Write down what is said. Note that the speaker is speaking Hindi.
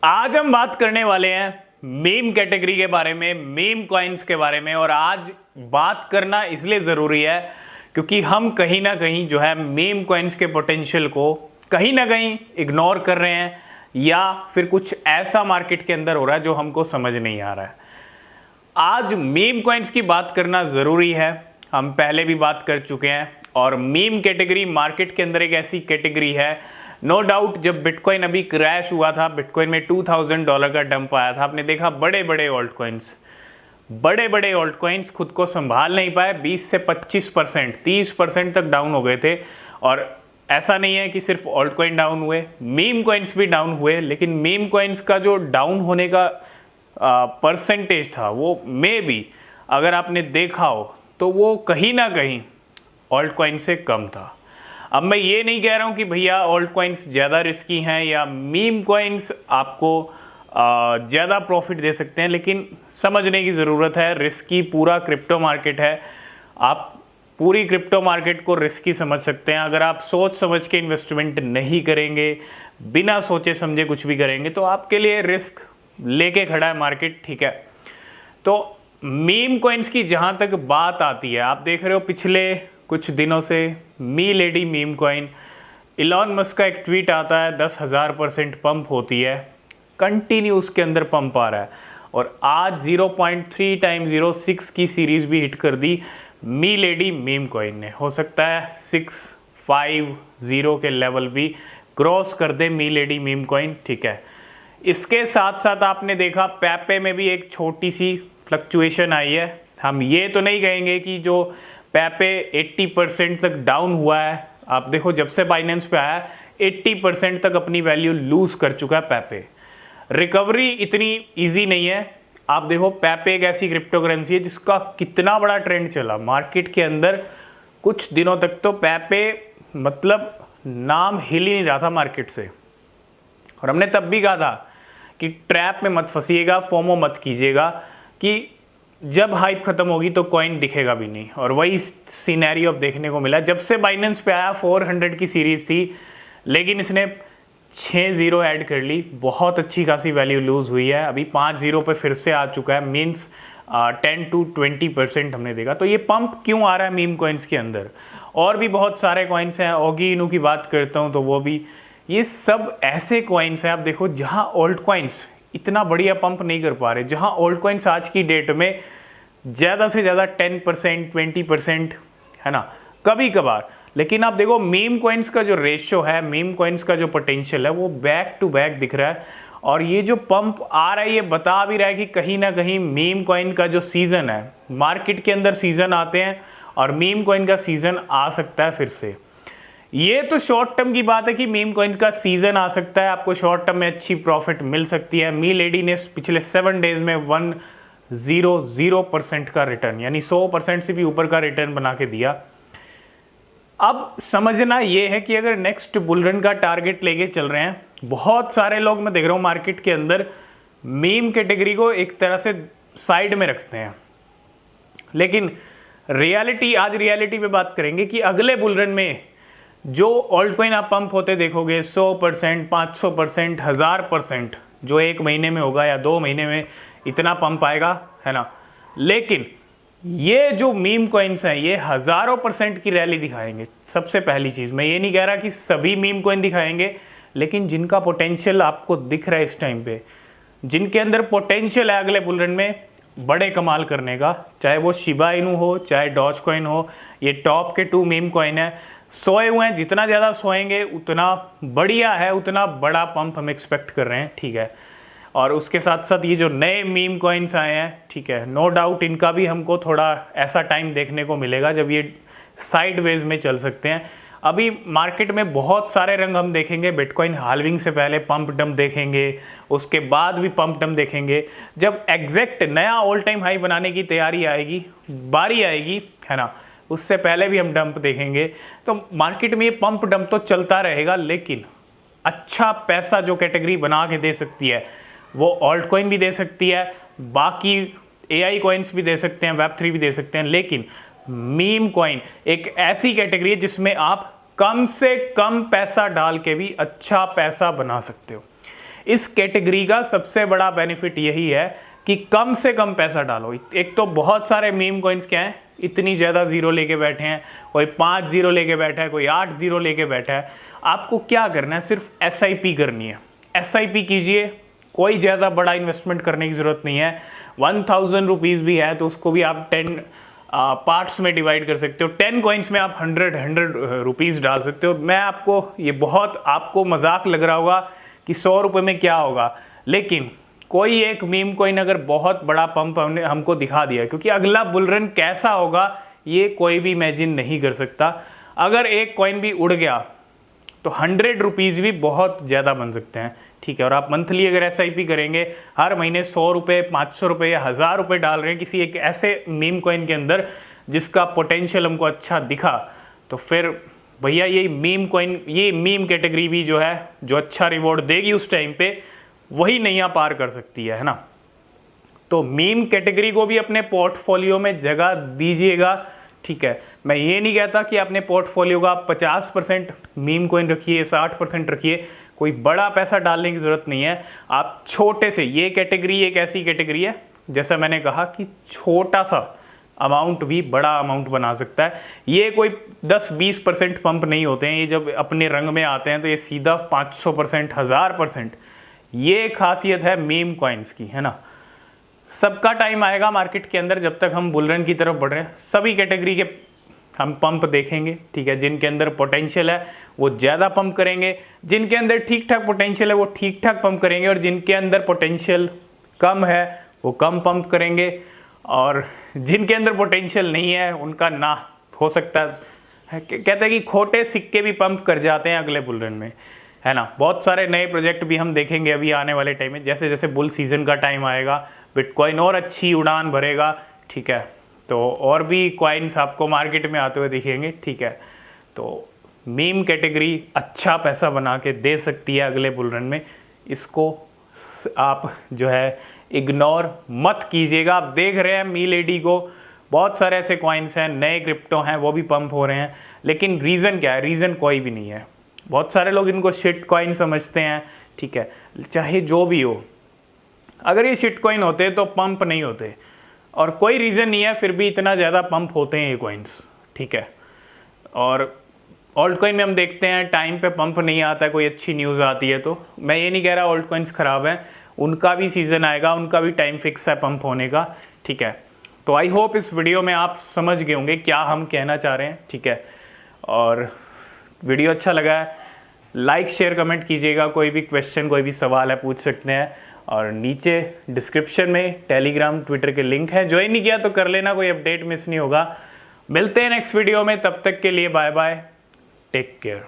आज हम बात करने वाले हैं मीम कैटेगरी के बारे में, मीम कॉइन्स के बारे में। और आज बात करना इसलिए ज़रूरी है क्योंकि हम कहीं ना कहीं जो है मीम कॉइन्स के पोटेंशियल को कहीं ना कहीं इग्नोर कर रहे हैं, या फिर कुछ ऐसा मार्केट के अंदर हो रहा है जो हमको समझ नहीं आ रहा है। आज मीम कॉइन्स की बात करना ज़रूरी है, हम पहले भी बात कर चुके हैं। और मीम कैटेगरी मार्केट के अंदर एक ऐसी कैटेगरी है, नो डाउट। जब बिटकॉइन अभी क्रैश हुआ था, बिटकॉइन में $2000 का डंप आया था, आपने देखा बड़े बड़े ऑल्ट कॉइन्स खुद को संभाल नहीं पाए, 20 से 25%, 30% तक डाउन हो गए थे। और ऐसा नहीं है कि सिर्फ ऑल्ट कॉइन डाउन हुए, मीम कॉइन्स भी डाउन हुए। लेकिन मीम कॉइन्स का जो डाउन होने का परसेंटेज था वो मे बी, अगर आपने देखा हो तो वो कहीं ना कहीं ऑल्ट कॉइन से कम था। अब मैं ये नहीं कह रहा हूँ कि भैया ऑल्ट कॉइन्स ज़्यादा रिस्की हैं या मीम कॉइन्स आपको ज़्यादा प्रॉफिट दे सकते हैं, लेकिन समझने की ज़रूरत है। रिस्की पूरा क्रिप्टो मार्केट है, आप पूरी क्रिप्टो मार्केट को रिस्की समझ सकते हैं। अगर आप सोच समझ के इन्वेस्टमेंट नहीं करेंगे, बिना सोचे समझे कुछ भी करेंगे, तो आपके लिए रिस्क लेके खड़ा है मार्केट, ठीक है। तो मीम कॉइन्स की जहाँ तक बात आती है, आप देख रहे हो पिछले कुछ दिनों से Milady meme coin, Elon Musk का एक ट्वीट आता है, 10,000% पंप होती है, कंटिन्यू उसके अंदर पंप आ रहा है। और आज 0.3 टाइम 06 की सीरीज भी हिट कर दी मी लेडी मीम कॉइन ने। हो सकता है 650 के लेवल भी क्रॉस कर दे मी लेडी मीम कॉइन, ठीक है। इसके साथ साथ आपने देखा पेपे में भी एक छोटी सी फ्लक्चुएशन आई है। हम ये तो नहीं कहेंगे कि जो पेपे 80% तक डाउन हुआ है, आप देखो जब से बाइनेंस पे आया 80% तक अपनी वैल्यू लूज कर चुका है पेपे। रिकवरी इतनी इजी नहीं है। आप देखो पेपे एक ऐसी क्रिप्टो करेंसी है जिसका कितना बड़ा ट्रेंड चला मार्केट के अंदर। कुछ दिनों तक तो पेपे मतलब नाम हिल ही नहीं रहा था मार्केट से। और हमने तब भी कहा था कि ट्रैप में मत फंसिएगा, फोमो मत कीजिएगा, कि जब हाइप खत्म होगी तो कॉइन दिखेगा भी नहीं। और वही सिनेरियो अब देखने को मिला। जब से बाइनेंस पे आया 400 की सीरीज थी, लेकिन इसने 6-0 ऐड कर ली, बहुत अच्छी खासी वैल्यू लूज हुई है। अभी 5-0 पे फिर से आ चुका है, मीन्स 10 to 20% हमने देखा। तो ये पंप क्यों आ रहा है मीम कॉइन्स के अंदर? और भी बहुत सारे कॉइन्स हैं, ओगी इनू की बात करता हूँ तो वो भी, ये सब ऐसे कॉइन्स हैं आप देखो जहाँ ऑल्ट कॉइन्स इतना बढ़िया पंप नहीं कर पा रहे, जहाँ ऑल्ट कॉइन्स आज की डेट में ज़्यादा से ज़्यादा 10%, 20% है ना, कभी कभार। लेकिन आप देखो मीम कॉइन्स का जो रेशियो है, मीम कॉइन्स का जो पोटेंशियल है, वो बैक टू बैक दिख रहा है। और ये जो पंप आ रहा है ये बता भी रहा है कि कहीं ना कहीं मीम कॉइन का जो सीज़न है, मार्केट के अंदर सीज़न आते हैं और मीम कॉइन का सीज़न आ सकता है फिर से। ये तो शॉर्ट टर्म की बात है कि मीम कॉइन का सीजन आ सकता है, आपको शॉर्ट टर्म में अच्छी प्रॉफिट मिल सकती है। मी लेडी ने पिछले 7 डेज में 100% का रिटर्न, यानी 100% से भी ऊपर का रिटर्न बना के दिया। अब समझना ये है कि अगर नेक्स्ट बुलरन का टारगेट लेके चल रहे हैं, बहुत सारे लोग मैं देख रहा हूँ मार्केट के अंदर मीम कैटेगरी को एक तरह से साइड में रखते हैं। लेकिन रियलिटी, आज रियलिटी पे बात करेंगे कि अगले बुलरन में जो ऑल्ट कॉइन आप पंप होते देखोगे 100%, 500%, 1000%, जो 1 महीने में होगा या 2 महीने में इतना पंप आएगा, है ना। लेकिन ये जो मीम कॉइन्स हैं ये हज़ारों % की रैली दिखाएंगे। सबसे पहली चीज़, मैं ये नहीं कह रहा कि सभी मीम कॉइन दिखाएंगे, लेकिन जिनका पोटेंशियल आपको दिख रहा है इस टाइम पे, जिनके अंदर पोटेंशियल है अगले बुलरन में बड़े कमाल करने का, चाहे वो शिबा इनू हो, चाहे डॉज कॉइन हो, ये टॉप के 2 मीम कॉइन है, सोए हुए हैं। जितना ज़्यादा सोएंगे उतना बढ़िया है, उतना बड़ा पंप हम एक्सपेक्ट कर रहे हैं, ठीक है। और उसके साथ साथ ये जो नए मीम कॉइन्स आए हैं, ठीक है, नो डाउट इनका भी हमको थोड़ा ऐसा टाइम देखने को मिलेगा जब ये साइडवेज में चल सकते हैं। अभी मार्केट में बहुत सारे रंग हम देखेंगे। बिटकॉइन हाल्विंग से पहले पंप डंप देखेंगे, उसके बाद भी पंप डंप देखेंगे। जब एग्जैक्ट नया ऑल टाइम हाई बनाने की तैयारी आएगी, बारी आएगी, है ना, उससे पहले भी हम डंप देखेंगे। तो मार्केट में ये पंप डंप तो चलता रहेगा, लेकिन अच्छा पैसा जो कैटेगरी बना के दे सकती है वो ऑल्ट कॉइन भी दे सकती है, बाकी एआई कॉइन्स भी दे सकते हैं, वेब3 भी दे सकते हैं। लेकिन मीम कॉइन एक ऐसी कैटेगरी है जिसमें आप कम से कम पैसा डाल के भी अच्छा पैसा बना सकते हो। इस कैटेगरी का सबसे बड़ा बेनिफिट यही है कि कम से कम पैसा डालो। एक तो बहुत सारे मीम कॉइन्स क्या हैं, इतनी ज़्यादा ज़ीरो लेके बैठे हैं, कोई 5 ज़ीरो लेके बैठा है, कोई 8 ज़ीरो लेके बैठा है। आपको क्या करना है, सिर्फ SIP करनी है। SIP कीजिए, कोई ज़्यादा बड़ा इन्वेस्टमेंट करने की ज़रूरत नहीं है। 1000 रुपीज़ भी है तो उसको भी आप 10 पार्ट्स में डिवाइड कर सकते हो। 10 कॉइन्स में आप 100 रुपीज़ डाल सकते हो। मैं आपको ये बहुत आपको मजाक लग रहा होगा कि 100 रुपये में क्या होगा, लेकिन कोई एक मीम कॉइन अगर बहुत बड़ा पंप हमको दिखा दिया, क्योंकि अगला बुल रन कैसा होगा ये कोई भी इमेजिन नहीं कर सकता। अगर एक कॉइन भी उड़ गया तो 100 रुपीज़ भी बहुत ज़्यादा बन सकते हैं, ठीक है। और आप मंथली अगर SIP करेंगे, हर महीने 100 रुपये, 500 रुपये या 1000 रुपये डाल रहे हैं किसी एक ऐसे मीम कॉइन के अंदर जिसका पोटेंशियल हमको अच्छा दिखा, तो फिर भैया ये मीम कॉइन, ये मीम कैटेगरी भी जो है, जो अच्छा रिवॉर्ड देगी उस टाइम पे, वही नैया पार कर सकती है ना। तो मीम कैटेगरी को भी अपने पोर्टफोलियो में जगह दीजिएगा, ठीक है। मैं ये नहीं कहता कि अपने पोर्टफोलियो का 50% मीम कॉइन रखिए, 60% रखिए, कोई बड़ा पैसा डालने की ज़रूरत नहीं है। आप छोटे से, ये कैटेगरी एक ऐसी कैटेगरी है जैसा मैंने कहा कि छोटा सा अमाउंट भी बड़ा अमाउंट बना सकता है। ये कोई 10-20% पंप नहीं होते हैं, ये जब अपने रंग में आते हैं तो ये सीधा 500%, 1000%, ये खासियत है मीम कॉइन्स की, है ना। सबका टाइम आएगा मार्केट के अंदर, जब तक हम बुल रन की तरफ बढ़ रहे हैं सभी कैटेगरी के हम पंप देखेंगे, ठीक है। जिनके अंदर पोटेंशियल है वो ज़्यादा पंप करेंगे, जिनके अंदर ठीक ठाक पोटेंशियल है वो ठीक ठाक पंप करेंगे, और जिनके अंदर पोटेंशियल कम है वो कम पंप करेंगे, और जिनके अंदर पोटेंशियल नहीं है उनका ना हो सकता है, कहते हैं कि खोटे सिक्के भी पंप कर जाते हैं अगले बुल रन में, है ना। बहुत सारे नए प्रोजेक्ट भी हम देखेंगे अभी आने वाले टाइम में, जैसे जैसे बुल सीजन का टाइम आएगा बिटकॉइन और अच्छी उड़ान भरेगा, ठीक है। तो और भी कॉइन्स आपको मार्केट में आते हुए दिखेंगे, ठीक है। तो मीम कैटेगरी अच्छा पैसा बना के दे सकती है अगले बुल रन में, इसको आप जो है इग्नोर मत कीजिएगा। आप देख रहे हैं मीलेडी को, बहुत सारे ऐसे कॉइन्स हैं, नए क्रिप्टो हैं, वो भी पंप हो रहे हैं, लेकिन रीज़न क्या है? रीज़न कोई भी नहीं है। बहुत सारे लोग इनको शिट कॉइन समझते हैं, ठीक है। चाहे जो भी हो, अगर ये शिट कॉइन होते तो पंप नहीं होते, और कोई रीज़न नहीं है फिर भी इतना ज़्यादा पंप होते हैं ये कॉइन्स, ठीक है। और ऑल्ट कॉइन में हम देखते हैं टाइम पे पंप नहीं आता, कोई अच्छी न्यूज़ आती है तो। मैं ये नहीं कह रहा ऑल्ट कॉइन्स ख़राब हैं, उनका भी सीज़न आएगा, उनका भी टाइम फिक्स है पंप होने का, ठीक है। तो आई होप इस वीडियो में आप समझ गए होंगे क्या हम कहना चाह रहे हैं, ठीक है। और वीडियो अच्छा लगा है लाइक शेयर कमेंट कीजिएगा, कोई भी क्वेश्चन कोई भी सवाल है पूछ सकते हैं, और नीचे डिस्क्रिप्शन में टेलीग्राम ट्विटर के लिंक है, ज्वाइन नहीं किया तो कर लेना, कोई अपडेट मिस नहीं होगा। मिलते हैं नेक्स्ट वीडियो में, तब तक के लिए बाय बाय, टेक केयर।